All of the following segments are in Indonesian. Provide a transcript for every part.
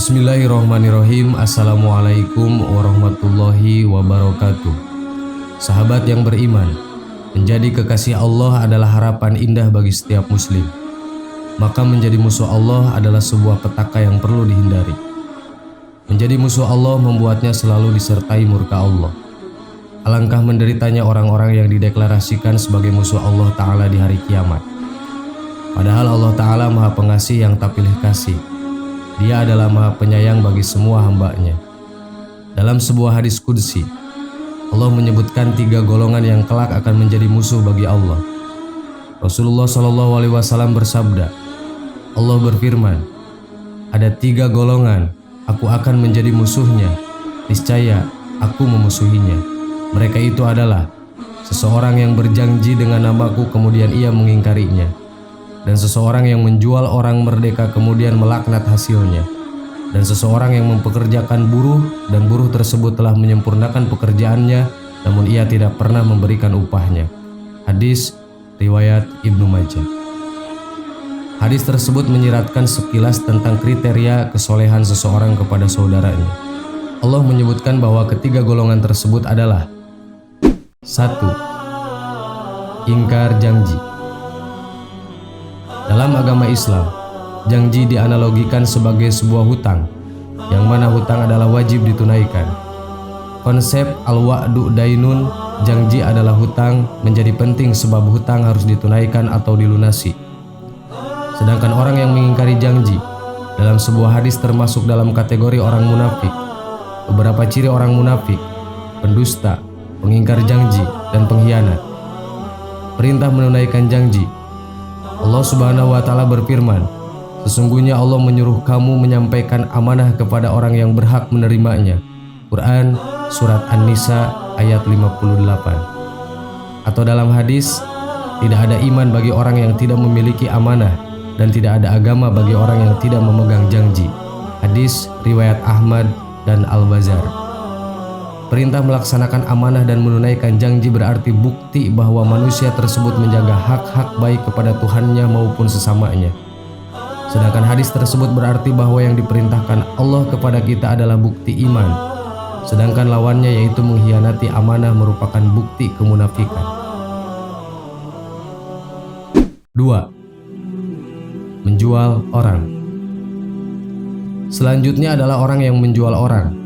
Bismillahirrahmanirrahim. Assalamualaikum warahmatullahi wabarakatuh. Sahabat yang beriman, menjadi kekasih Allah adalah harapan indah bagi setiap muslim. Maka menjadi musuh Allah adalah sebuah petaka yang perlu dihindari. Menjadi musuh Allah membuatnya selalu disertai murka Allah. Alangkah menderitanya orang-orang yang dideklarasikan sebagai musuh Allah Ta'ala di hari kiamat. Padahal Allah Ta'ala Maha Pengasih yang tak pilih kasih. Dia adalah Maha Penyayang bagi semua hambanya. Dalam sebuah hadis qudsi, Allah menyebutkan 3 golongan yang kelak akan menjadi musuh bagi Allah. Rasulullah SAW bersabda, Allah berfirman, ada 3 golongan, aku akan menjadi musuhnya, niscaya aku memusuhinya. Mereka itu adalah seseorang yang berjanji dengan namaku kemudian ia mengingkarinya, dan seseorang yang menjual orang merdeka kemudian melaknat hasilnya, dan seseorang yang mempekerjakan buruh dan buruh tersebut telah menyempurnakan pekerjaannya namun ia tidak pernah memberikan upahnya. Hadis riwayat Ibnu Majah. Hadis tersebut menyiratkan sekilas tentang kriteria kesolehan seseorang kepada saudaranya. Allah menyebutkan bahwa ketiga golongan tersebut adalah 1. Ingkar janji. Dalam agama Islam, janji dianalogikan sebagai sebuah hutang, yang mana hutang adalah wajib ditunaikan. Konsep al-wa'du dainun, janji adalah hutang, menjadi penting sebab hutang harus ditunaikan atau dilunasi. Sedangkan orang yang mengingkari janji, dalam sebuah hadis termasuk dalam kategori orang munafik. Beberapa ciri orang munafik: pendusta, pengingkar janji, dan pengkhianat. Perintah menunaikan janji. Allah Subhanahu wa Ta'ala berfirman, sesungguhnya Allah menyuruh kamu menyampaikan amanah kepada orang yang berhak menerimanya. Quran Surat An-Nisa ayat 58. Atau dalam hadis, tidak ada iman bagi orang yang tidak memiliki amanah, dan tidak ada agama bagi orang yang tidak memegang janji. Hadis riwayat Ahmad dan Al-Bazar. Perintah melaksanakan amanah dan menunaikan janji berarti bukti bahwa manusia tersebut menjaga hak-hak baik kepada Tuhannya maupun sesamanya. Sedangkan hadis tersebut berarti bahwa yang diperintahkan Allah kepada kita adalah bukti iman. Sedangkan lawannya yaitu mengkhianati amanah merupakan bukti kemunafikan. 2. Menjual orang. Selanjutnya adalah orang yang menjual orang,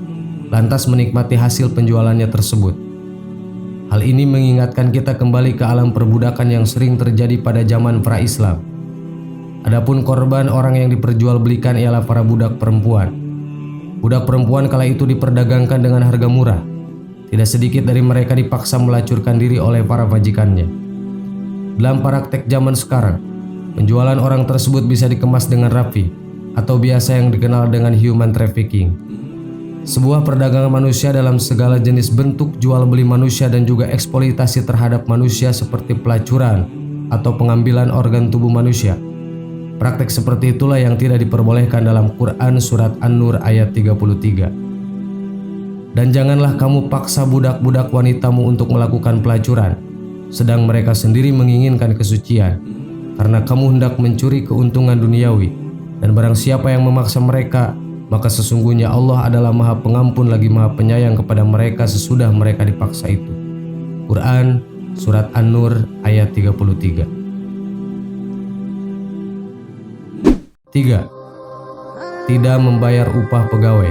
lantas menikmati hasil penjualannya tersebut. Hal ini mengingatkan kita kembali ke alam perbudakan yang sering terjadi pada zaman pra-Islam. Adapun korban orang yang diperjualbelikan ialah para budak perempuan. Budak perempuan kala itu diperdagangkan dengan harga murah. Tidak sedikit dari mereka dipaksa melacurkan diri oleh para majikannya. Dalam praktek zaman sekarang, penjualan orang tersebut bisa dikemas dengan rapi, atau biasa yang dikenal dengan human trafficking. Sebuah perdagangan manusia dalam segala jenis bentuk jual beli manusia dan juga eksploitasi terhadap manusia seperti pelacuran atau pengambilan organ tubuh manusia. Praktek seperti itulah yang tidak diperbolehkan dalam Quran Surat An-Nur ayat 33. Dan janganlah kamu paksa budak-budak wanitamu untuk melakukan pelacuran, sedang mereka sendiri menginginkan kesucian, karena kamu hendak mencuri keuntungan duniawi, dan barang siapa yang memaksa mereka, maka sesungguhnya Allah adalah Maha Pengampun lagi Maha Penyayang kepada mereka sesudah mereka dipaksa itu. Quran Surat An-Nur ayat 33. 3. Tidak membayar upah pegawai.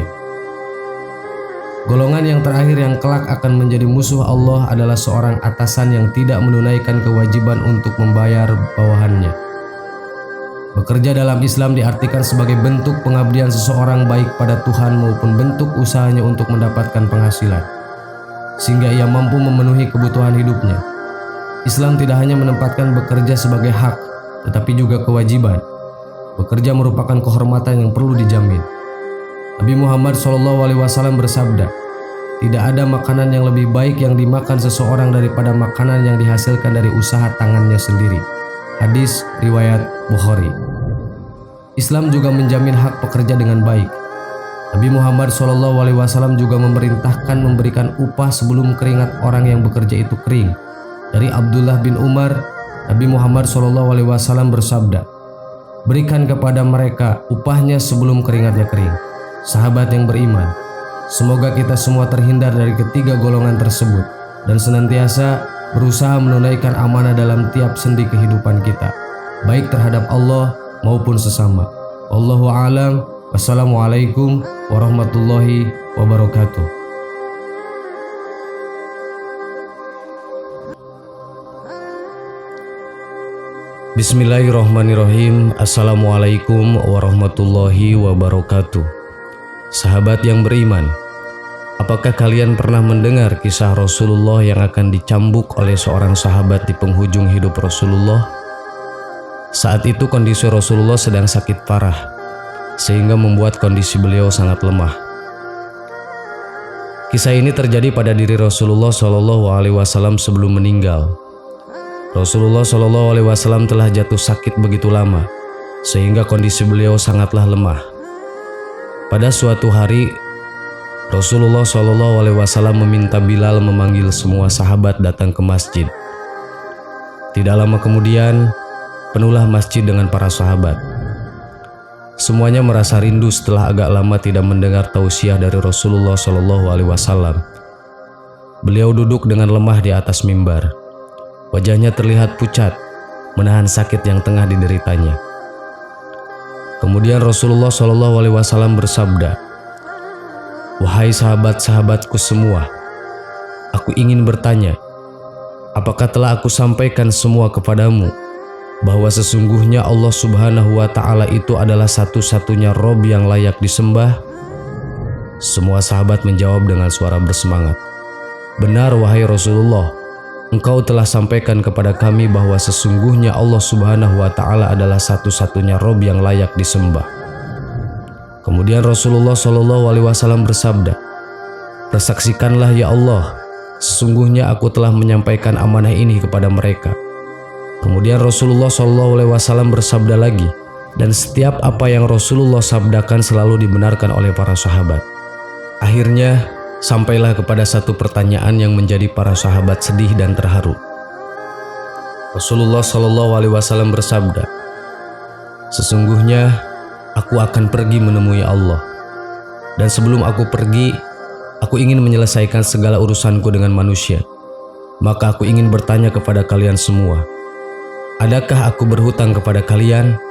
Golongan yang terakhir yang kelak akan menjadi musuh Allah adalah seorang atasan yang tidak menunaikan kewajiban untuk membayar bawahannya. Bekerja dalam Islam diartikan sebagai bentuk pengabdian seseorang baik pada Tuhan maupun bentuk usahanya untuk mendapatkan penghasilan, sehingga ia mampu memenuhi kebutuhan hidupnya. Islam tidak hanya menempatkan bekerja sebagai hak, tetapi juga kewajiban. Bekerja merupakan kehormatan yang perlu dijamin. Nabi Muhammad SAW bersabda, tidak ada makanan yang lebih baik yang dimakan seseorang daripada makanan yang dihasilkan dari usaha tangannya sendiri. Hadis riwayat Bukhari. Islam juga menjamin hak pekerja dengan baik. Nabi Muhammad SAW juga memerintahkan memberikan upah sebelum keringat orang yang bekerja itu kering. Dari Abdullah bin Umar, Nabi Muhammad SAW bersabda, berikan kepada mereka upahnya sebelum keringatnya kering. Sahabat yang beriman, semoga kita semua terhindar dari ketiga golongan tersebut dan senantiasa berusaha menunaikan amanah dalam tiap sendi kehidupan kita, baik terhadap Allah maupun sesama. Wallahu a'lam. Wassalamualaikum warahmatullahi wabarakatuh. Bismillahirrahmanirrahim. Assalamualaikum warahmatullahi wabarakatuh. Sahabat yang beriman, apakah kalian pernah mendengar kisah Rasulullah yang akan dicambuk oleh seorang sahabat di penghujung hidup Rasulullah? Saat itu kondisi Rasulullah sedang sakit parah, sehingga membuat kondisi beliau sangat lemah. Kisah ini terjadi pada diri Rasulullah SAW sebelum meninggal. Rasulullah SAW telah jatuh sakit begitu lama, sehingga kondisi beliau sangatlah lemah. Pada suatu hari, Rasulullah SAW meminta Bilal memanggil semua sahabat datang ke masjid. Tidak lama kemudian, penuhlah masjid dengan para sahabat. Semuanya merasa rindu setelah agak lama tidak mendengar tausiah dari Rasulullah SAW. Beliau duduk dengan lemah di atas mimbar. Wajahnya terlihat pucat, menahan sakit yang tengah dideritanya. Kemudian Rasulullah SAW bersabda, "Wahai sahabat-sahabatku semua, aku ingin bertanya, apakah telah aku sampaikan semua kepadamu bahwa sesungguhnya Allah Subhanahu wa Ta'ala itu adalah satu-satunya Rob yang layak disembah?" Semua sahabat menjawab dengan suara bersemangat, "Benar wahai Rasulullah, Engkau telah sampaikan kepada kami bahwa sesungguhnya Allah Subhanahu wa Ta'ala adalah satu-satunya Rob yang layak disembah." Kemudian Rasulullah SAW bersabda, "Persaksikanlah ya Allah, sesungguhnya aku telah menyampaikan amanah ini kepada mereka." Kemudian Rasulullah SAW bersabda lagi, dan setiap apa yang Rasulullah sabdakan selalu dibenarkan oleh para sahabat. Akhirnya sampailah kepada satu pertanyaan yang menjadi para sahabat sedih dan terharu. Rasulullah SAW bersabda, "Sesungguhnya aku akan pergi menemui Allah. Dan sebelum aku pergi, aku ingin menyelesaikan segala urusanku dengan manusia. Maka aku ingin bertanya kepada kalian semua, adakah aku berhutang kepada kalian?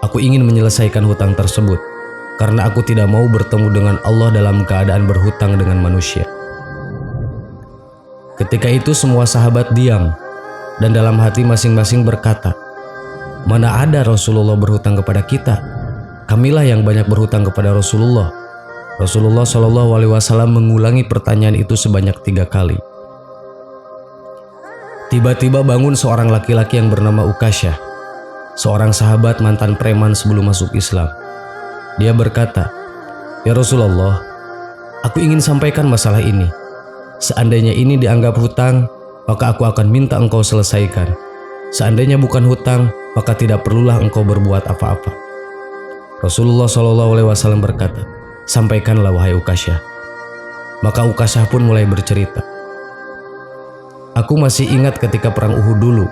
Aku ingin menyelesaikan hutang tersebut, karena aku tidak mau bertemu dengan Allah dalam keadaan berhutang dengan manusia." Ketika itu semua sahabat diam, dan dalam hati masing-masing berkata, "Mana ada Rasulullah berhutang kepada kita? Kamilah yang banyak berhutang kepada Rasulullah." Rasulullah SAW mengulangi pertanyaan itu sebanyak 3 kali. Tiba-tiba bangun seorang laki-laki yang bernama Ukasyah, seorang sahabat mantan preman sebelum masuk Islam. Dia berkata, "Ya Rasulullah, aku ingin sampaikan masalah ini. Seandainya ini dianggap hutang, maka aku akan minta engkau selesaikan. Seandainya bukan hutang, maka tidak perlulah engkau berbuat apa-apa." Rasulullah SAW berkata, "Sampaikanlah wahai Ukasyah." Maka Ukasyah pun mulai bercerita, "Aku masih ingat ketika perang Uhud dulu.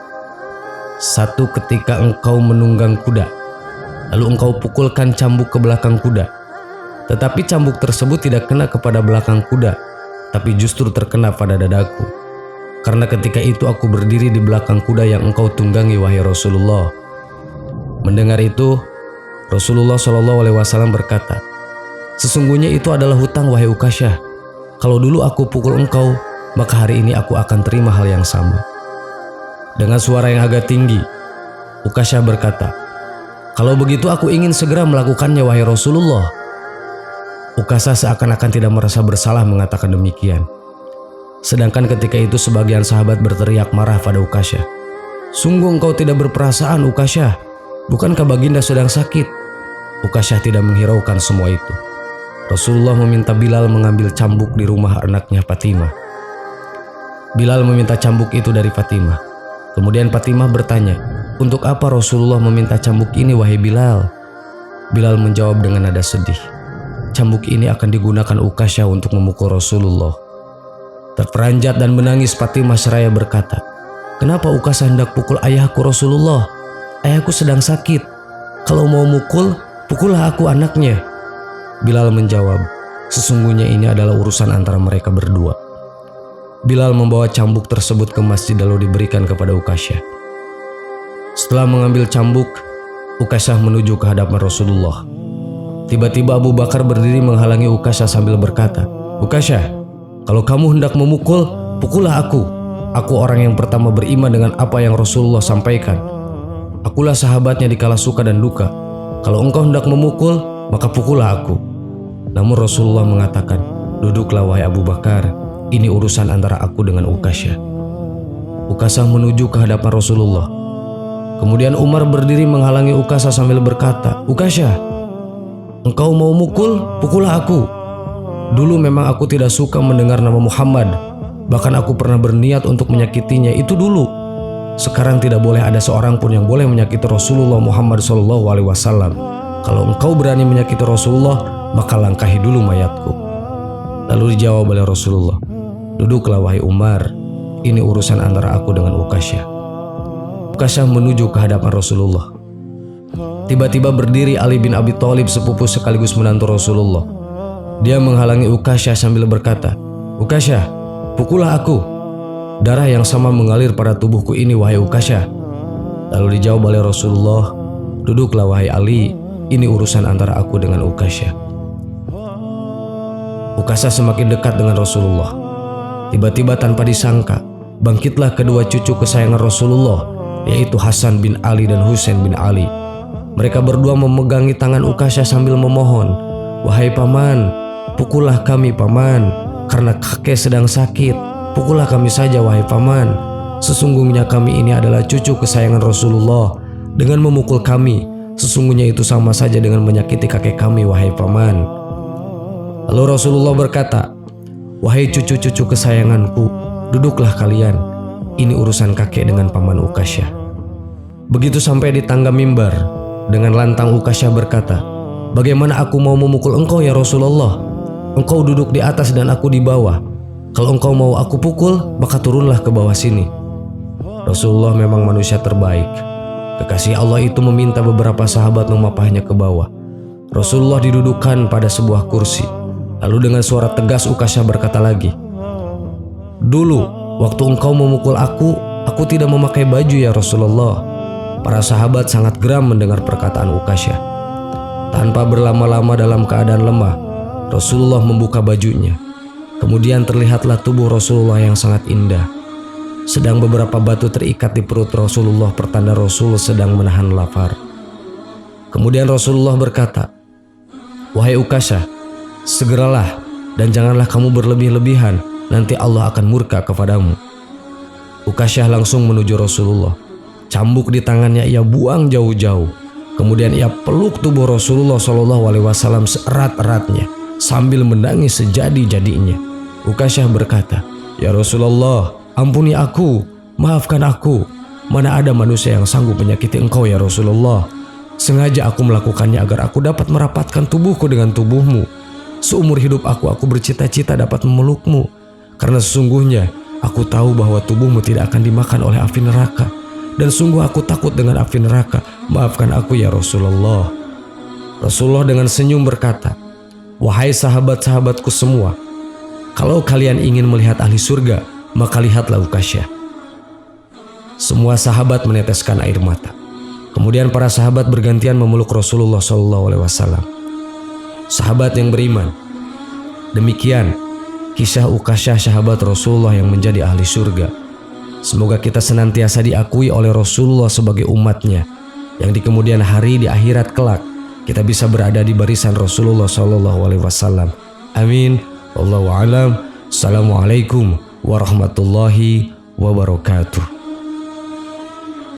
Satu ketika engkau menunggang kuda, lalu engkau pukulkan cambuk ke belakang kuda. Tetapi cambuk tersebut tidak kena kepada belakang kuda, tapi justru terkena pada dadaku. Karena ketika itu aku berdiri di belakang kuda yang engkau tunggangi wahai Rasulullah." Mendengar itu, Rasulullah SAW berkata, "Sesungguhnya itu adalah hutang wahai Ukasyah. Kalau dulu aku pukul engkau, maka hari ini aku akan terima hal yang sama." Dengan suara yang agak tinggi, Ukasyah berkata, "Kalau begitu aku ingin segera melakukannya wahai Rasulullah." Ukasyah seakan-akan tidak merasa bersalah mengatakan demikian. Sedangkan ketika itu sebagian sahabat berteriak marah pada Ukasyah, "Sungguh engkau tidak berperasaan Ukasyah, bukankah baginda sedang sakit?" Ukasyah tidak menghiraukan semua itu. Rasulullah meminta Bilal mengambil cambuk di rumah anaknya Fatimah. Bilal meminta cambuk itu dari Fatimah. Kemudian Fatimah bertanya, "Untuk apa Rasulullah meminta cambuk ini wahai Bilal?" Bilal menjawab dengan nada sedih, "Cambuk ini akan digunakan Ukasyah untuk memukul Rasulullah." Terperanjat dan menangis Fatimah seraya berkata, "Kenapa Ukasyah hendak pukul ayahku Rasulullah? Ayahku sedang sakit. Kalau mau mukul, pukullah aku anaknya." Bilal menjawab, "Sesungguhnya ini adalah urusan antara mereka berdua." Bilal membawa cambuk tersebut ke masjid lalu diberikan kepada Ukasyah. Setelah mengambil cambuk, Ukasyah menuju ke hadapan Rasulullah. Tiba-tiba Abu Bakar berdiri menghalangi Ukasyah sambil berkata, "Ukasyah, kalau kamu hendak memukul, pukullah aku. Aku orang yang pertama beriman dengan apa yang Rasulullah sampaikan. Akulah sahabatnya di kala suka dan duka. Kalau engkau hendak memukul, maka pukullah aku." Namun Rasulullah mengatakan, "Duduklah wahai Abu Bakar, ini urusan antara aku dengan Ukasyah." Ukasyah menuju ke hadapan Rasulullah. Kemudian Umar berdiri menghalangi Ukasyah sambil berkata, "Ukasyah, engkau mau mukul, pukullah aku. Dulu memang aku tidak suka mendengar nama Muhammad. Bahkan aku pernah berniat untuk menyakitinya, itu dulu. Sekarang tidak boleh ada seorang pun yang boleh menyakiti Rasulullah Muhammad SAW. Kalau engkau berani menyakiti Rasulullah, maka langkahi dulu mayatku." Lalu dijawab oleh Rasulullah, "Duduklah wahai Umar, ini urusan antara aku dengan Ukasyah." Ukasyah menuju ke hadapan Rasulullah. Tiba-tiba berdiri Ali bin Abi Thalib, sepupu sekaligus menantu Rasulullah. Dia menghalangi Ukasyah sambil berkata, "Ukasyah, pukullah aku. Darah yang sama mengalir pada tubuhku ini wahai Ukasyah." Lalu dijawab oleh Rasulullah, "Duduklah wahai Ali, ini urusan antara aku dengan Ukasyah." Ukasyah semakin dekat dengan Rasulullah. Tiba-tiba tanpa disangka, bangkitlah kedua cucu kesayangan Rasulullah, yaitu Hasan bin Ali dan Husain bin Ali. Mereka berdua memegangi tangan Ukasyah sambil memohon, "Wahai paman, pukullah kami paman, karena kakek sedang sakit. Pukullah kami saja wahai paman. Sesungguhnya kami ini adalah cucu kesayangan Rasulullah. Dengan memukul kami, sesungguhnya itu sama saja dengan menyakiti kakek kami wahai paman." Lalu Rasulullah berkata, "Wahai cucu-cucu kesayanganku, duduklah kalian. Ini urusan kakek dengan paman Ukasyah." Begitu sampai di tangga mimbar, dengan lantang Ukasyah berkata, "Bagaimana aku mau memukul engkau ya Rasulullah? Engkau duduk di atas dan aku di bawah. Kalau engkau mau aku pukul, maka turunlah ke bawah sini." Rasulullah memang manusia terbaik. Kekasih Allah itu meminta beberapa sahabat memapahnya ke bawah. Rasulullah didudukkan pada sebuah kursi. Lalu dengan suara tegas Ukasyah berkata lagi, "Dulu waktu engkau memukul aku tidak memakai baju ya Rasulullah." Para sahabat sangat geram mendengar perkataan Ukasyah. Tanpa berlama-lama dalam keadaan lemah, Rasulullah membuka bajunya. Kemudian terlihatlah tubuh Rasulullah yang sangat indah. Sedang beberapa batu terikat di perut Rasulullah, pertanda Rasul sedang menahan lapar. Kemudian Rasulullah berkata, "Wahai Ukasyah, segeralah dan janganlah kamu berlebih-lebihan, nanti Allah akan murka kepadamu." Ukasyah langsung menuju Rasulullah. Cambuk di tangannya ia buang jauh-jauh. Kemudian ia peluk tubuh Rasulullah SAW seerat-eratnya sambil menangis sejadi-jadinya. Ukasyah berkata, "Ya Rasulullah, ampuni aku, maafkan aku. Mana ada manusia yang sanggup menyakiti engkau ya Rasulullah. Sengaja aku melakukannya agar aku dapat merapatkan tubuhku dengan tubuhmu. Seumur hidup aku bercita-cita dapat memelukmu. Karena sesungguhnya aku tahu bahwa tubuhmu tidak akan dimakan oleh api neraka. Dan sungguh aku takut dengan api neraka. Maafkan aku ya Rasulullah." Rasulullah dengan senyum berkata, "Wahai sahabat-sahabatku semua, kalau kalian ingin melihat ahli surga, maka lihatlah Ukasyah." Semua sahabat meneteskan air mata. Kemudian para sahabat bergantian memeluk Rasulullah SAW. Sahabat yang beriman, demikian kisah Ukasyah sahabat Rasulullah yang menjadi ahli surga. Semoga kita senantiasa diakui oleh Rasulullah sebagai umatnya, yang di kemudian hari di akhirat kelak kita bisa berada di barisan Rasulullah SAW. Amin. Wallahu a'lam. Assalamualaikum warahmatullahi wabarakatuh.